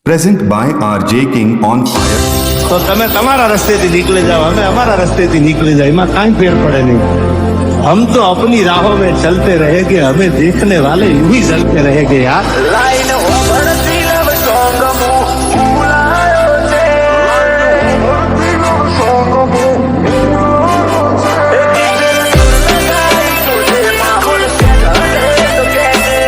Present by RJ King on fire. તો તમે તમારા રસ્તેથી નીકળી જાઓ, અમે અમારા રસ્તેથી નીકળી જાય, એમાં કાંઈ ફેર પડે નહીં. हम तो अपनी राहों में चलते रहेंगे, हमें देखने वाले यूं ही चलते रहेंगे यार. લાઈન ઓગળતી લવ સોંગ મૂલાયો છે. તુજે માહોલ સે ઢળે તો કહેજે.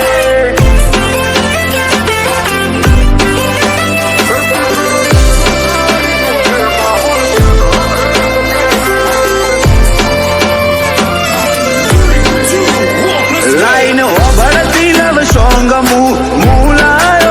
લાઈન ઓગળતી લવ સોંગ મૂલાયો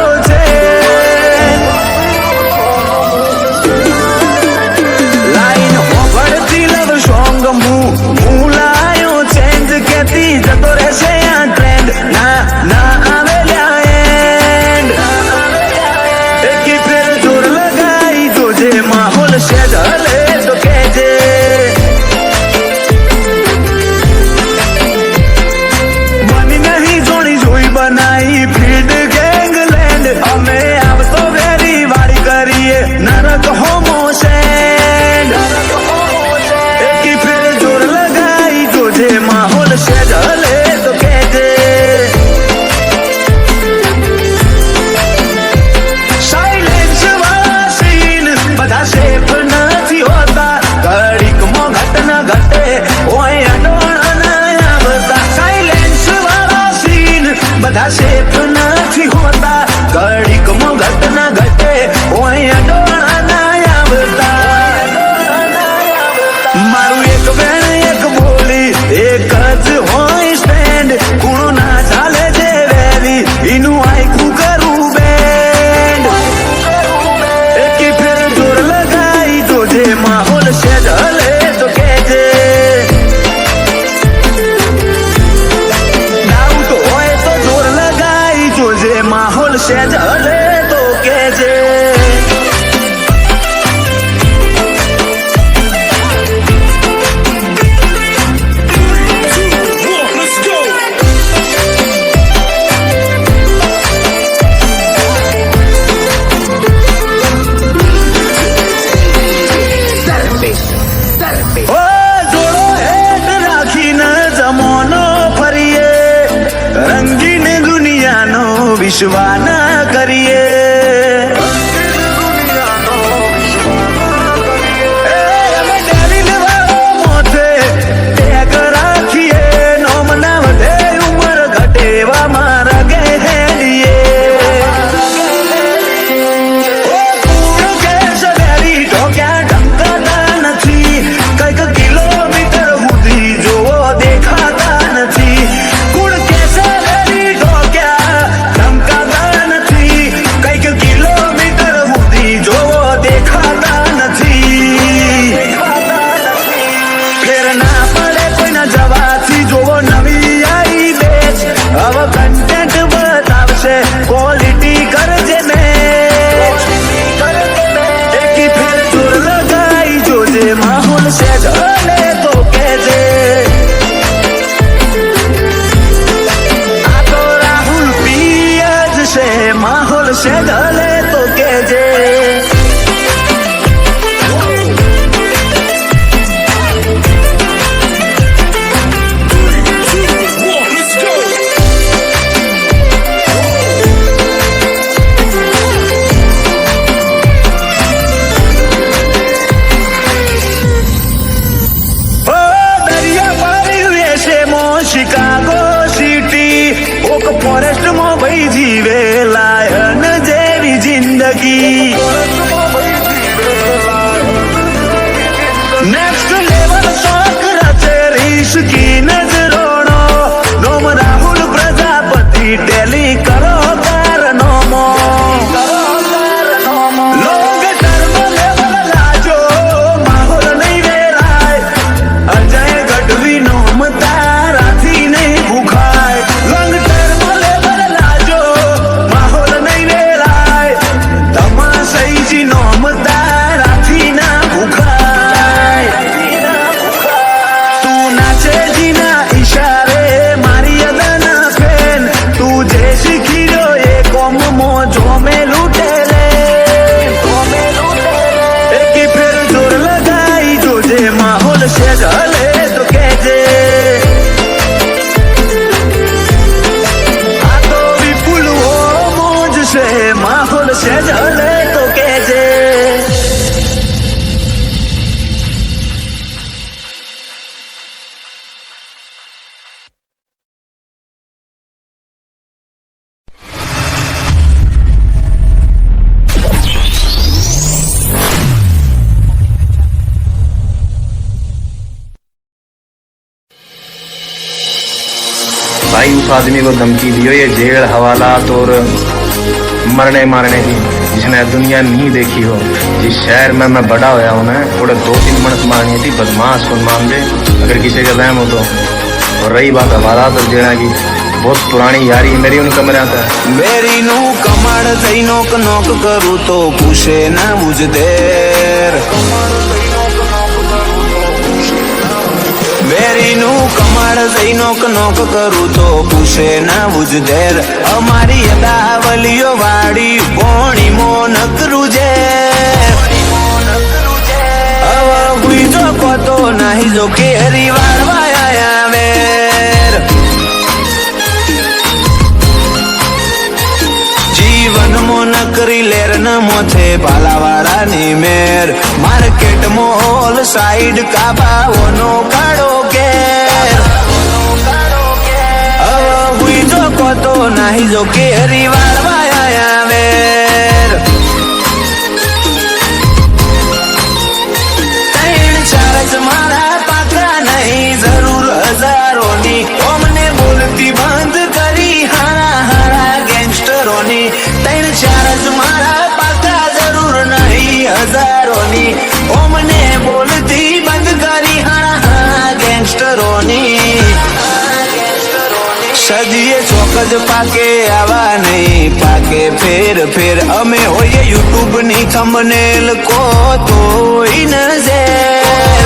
બોલશે જલે તો કેજે. भाई उस आदमी को धमकी दियो ये जेल हवालात और मरने मारने की जिसने दुनिया नहीं देखी हो। जिस शहर में मैं बड़ा होया हूं ना थोड़े 2-3 मनस मारनी थी बदमाश को मान दे अगर किसी का वहम हो तो। और रही बात हवालात और जेल की बहुत पुरानी यारी मेरी उन कमरे आता है। વેરી નું કમાડ થઈ નોક નોક કરું તો પૂછે ના બુજ દેર. વેરી નું કમાડ થઈ નોક નોક કરું તો પૂછે ના બુજ દેર. અમારી અદાવલીઓ વાડી પોણી મોન કરું જે. હવે હુઈ જો કોતો નહીં જો કેરી વાળવા આયા વેર. જીવન મોન કરી લેર ન મોથે પાલાવાળા ની મેર. માર્કેટ મોલ સાઈડ કાબાઓનો કાળો ઘેર. હવે હુઈ જો કોતો નહીં જો કેરી વાળવા આયા વેર. 3-4 જ મારા પાકા નહીં જરૂર હજારોની. ઓમને બોલતી બંધ કરી હારા હારા ગેંગસ્ટરોની. 3-4 જ મારા પાકા જરૂર નહીં હજારોની. ઓમને બોલતી બંધ કરી હારા હારા ગેંગસ્ટરોની. સદીએ ચોક જ પાકે આવા નહીં પાકે ફેર ફેર. અમે હોઈએ યુટ્યુબ ની થંબનેલ કો તોય નજર.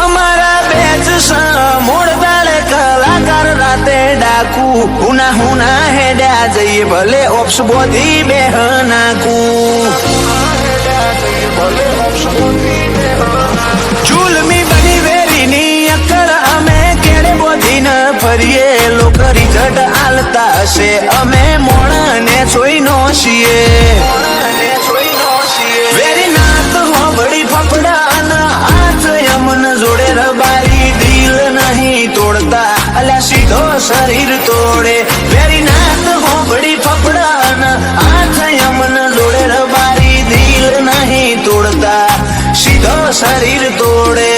અમારા બેચ મોડદાર કલાકાર રાતે ડાકુ હુના હુના હેડ્યા જઈએ ભલે ઓપ્સ બોધી બેહનાકુ. જુલમી બની વેરીની અક્કર અમે કેડે બોધીને ફરીએ. લોકરી જડ આલતા હશે અમે મોણાને છોઈ નો છીએ. વેરી નાત હોબડી ફફડા અને હાથ યમન જોડે રબારી. દિલ નહીં તોડતા અલ્યા સીધો શરીર તોડે. વેરી નાત હોબડી ફફડા અને હાથ યમન જોડે રબારી. દિલ નહીં તોડતા સીધો શરીર તોડે.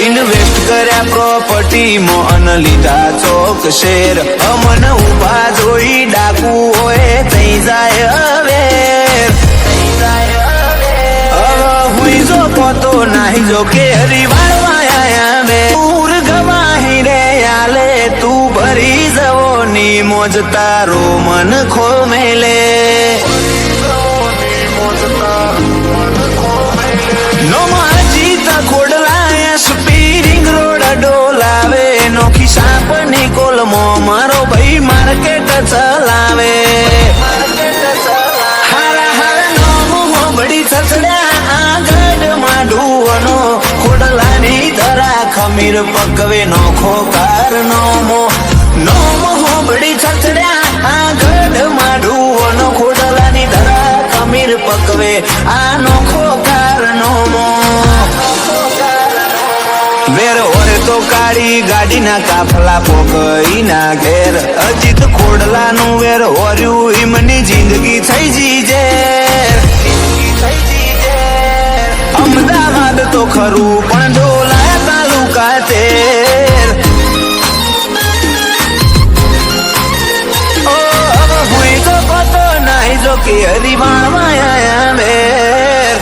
ઇન્વેસ્ટ કર્યા પ્રોપર્ટી મોન લીધા ચોક શેર. અમન ઉભા જોઈ ડાકુ હોય થઈ જાય અવેર. હવે હુઈ જો પોતો નાહી જો કેરી વાળવા આયા મે. પૂર ગવાહી રે આલે તું ભરી જવોની મોજ તારો મન ખો મેલે. સ્પીરિંગ રોડ ડોલાવે નોખી સાપની કોલમો મારો ભાઈ માર્કેટ ચલાવે. હારા હારા નોમ હોબડી થસડ્યા આગળ માંડુઓનો ખોડલાની ધરા ખમીર પકવે નોખો કાર નોમો. નોમ હોબડી થસડ્યા આગળ માંડુઓનો ખોડલાની ધરા ખમીર પકવે આ નોખો કાર નોમો. વેર ઓરે તો કાળી ગાડીના કાફલા પોકઈ ના ઘેર. અજીત ખોડલાનું વેર ઓર્યું ઈમની જિંદગી થઈ જીજેર. અમદાવાદ તો ખરું પણ ડોલાયા તાલુકા તેર. ઓ હવે હુઈ તો પતો નાહી જો કે હરિવાણમાં આયા વેર.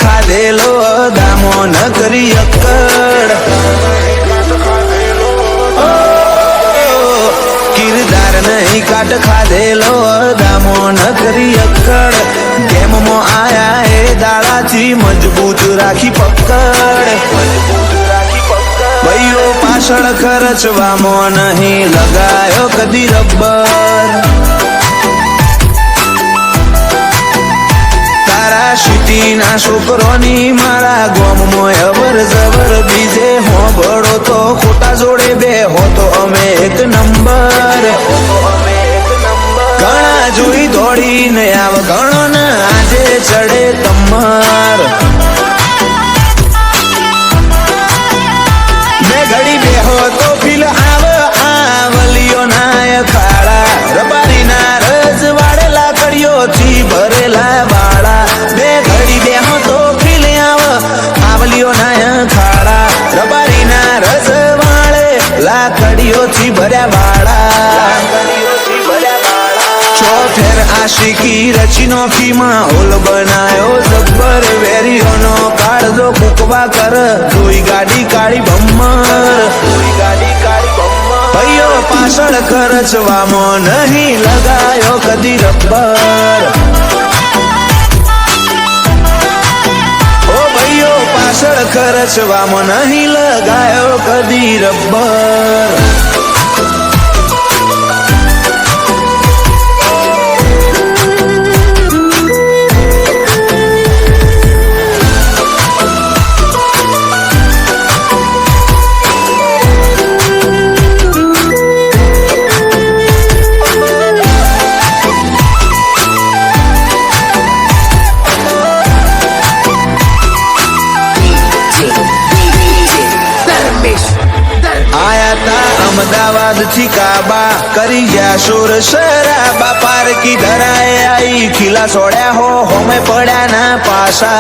ખાધેલો કરી અક્કડ કિરદાર નહીં કાટ ખાધેલો દામો ન કરી અક્કડ ગેમમાં આયા એ દાડાથી મજબૂત રાખી પકડ ભાઈઓ પાછળ ખર્ચવામાં નહીં લગાયો કદી રબ્બર તારા સિટીના છોકરોની મારા ગોમમાં અવર જવર બીજે હોબળો તો ખોટા જોડે બે હો તો અમે એક નંબર ઘણા જોઈ દોડીને આવ ઘણો ને આજે ચડે તમાર બે ઘડી બેહો તો ફીલ આવલિયો નાય ખાડા રબારીના રજ વાળેલા કડીઓથી ભરેલા વાળા બે ઘડી બેહો તો ફીલ આવલિયો નાય ખાડા રબારીના રજ વાળેલા કડીઓથી ભર્યા વાળા ફેર આશિકી રચી નોખી માહોલ બનાયો જબ્બર વેરીઓનો કાળજો કુકવા કર જોઈ ગાડી કાળી ભમ્મર ભાઈઓ પાછળ ખર્ચવામાં નહીં લગાયો કદી રબ્બર ઓ ભાઈઓ પાછળ ખર્ચવામાં નહીં લગાયો કદી રબ્બર અમદાવાદ થી કાબા કરી ગયા શોર શરાબા પારકી ધરાએ આઈ ખીલા છોડ્યા હો હોમે પડ્યા ના પાસા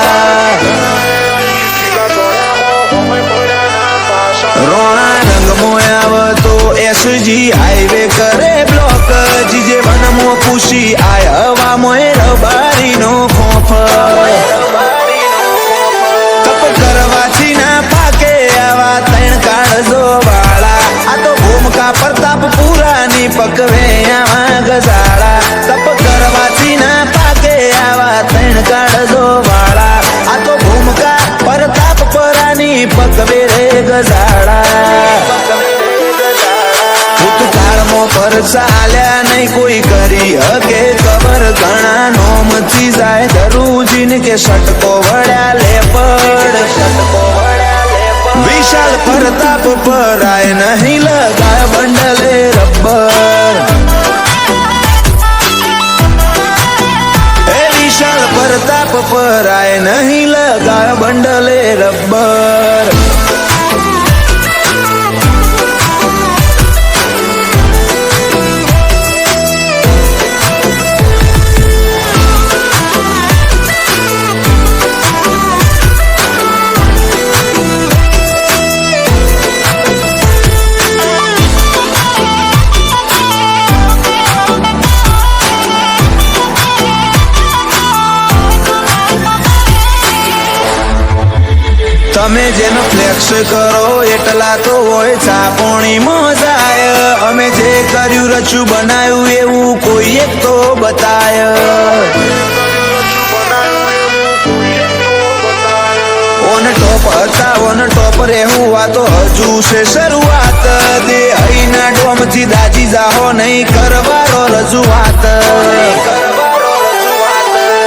રોણા રંગ મોયાવ તો એસજી હાઈવે કરે બ્લોક જીજે વનમો પૂછી આય હવા મોય રબારીનો ખોફ તપ કરવાથી ના પાકે આવા તૈણ કાળજો વાળા આ તો ભૂમકા પ્રતાપ પુરાની પકવે આવા ગજાળા તપ કરવાથી ના પાકે આવા તૈણ કાળજો વાળા આ તો ભૂમકા પ્રતાપ પુરાની પકવે રે ગજાળા ભૂતકાળમાં પર ચાલ્યા નહીં કોઈ કરી હકે ખબર ઘણા નોમથી જાય ધરુજીન કે સટકો વળ્યા લેપડ વિશાલ પ્રતાપ પરાય નહીં લગાય બંડલે રબ્બર એ વિશાલ પ્રતાપ પરાય નહીં લગાય બંડલે રબ્બર તમે જેનો ફ્લેક્સ કરો એટલા તો હોય ચાપોણી મજાય અમે જે કર્યું રચું બનાવ્યું એવું કોઈ એક તો બતાય ઓન ટોપ હતા ઓન ટોપ રહેવું આ તો હજુ છે શરૂઆત દે હઈના ડોમથી દાજી જાહો નહીં કરવારો રજૂઆત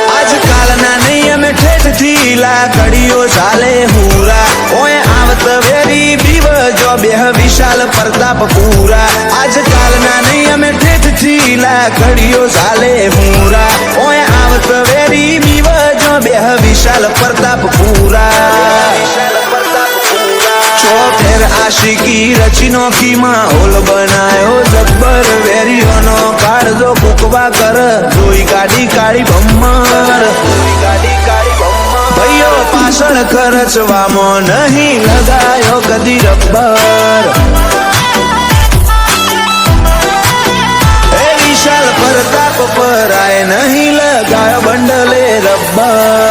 આજકાલના નહીં અમે ઠેઠથી લાકડીઓ ચાલે હુરા ઓય આવત વેરી બીવ જો બેહ વિશાલ પ્રતાપ પૂરા આજકાલના નહીં અમે ઠેઠથી લાકડીઓ ચાલે હુરા ઓય આવત વેરી બીવ જો બેહ વિશાલ પ્રતાપ પૂરા ચોફેર આશિકી રચી નોખી માહોલ બનાયો જબ્બર વેરીઓનો કાળજો કુકવા કર જોઈ ગાડી કાળી ભમ્મર ભાઈઓ પાછળ ખર્ચવામાં નહીં લગાયો કદી રબ્બર એ વિશાલ પ્રતાપ પરાય નહીં લગાયો બંડલે રબ્બર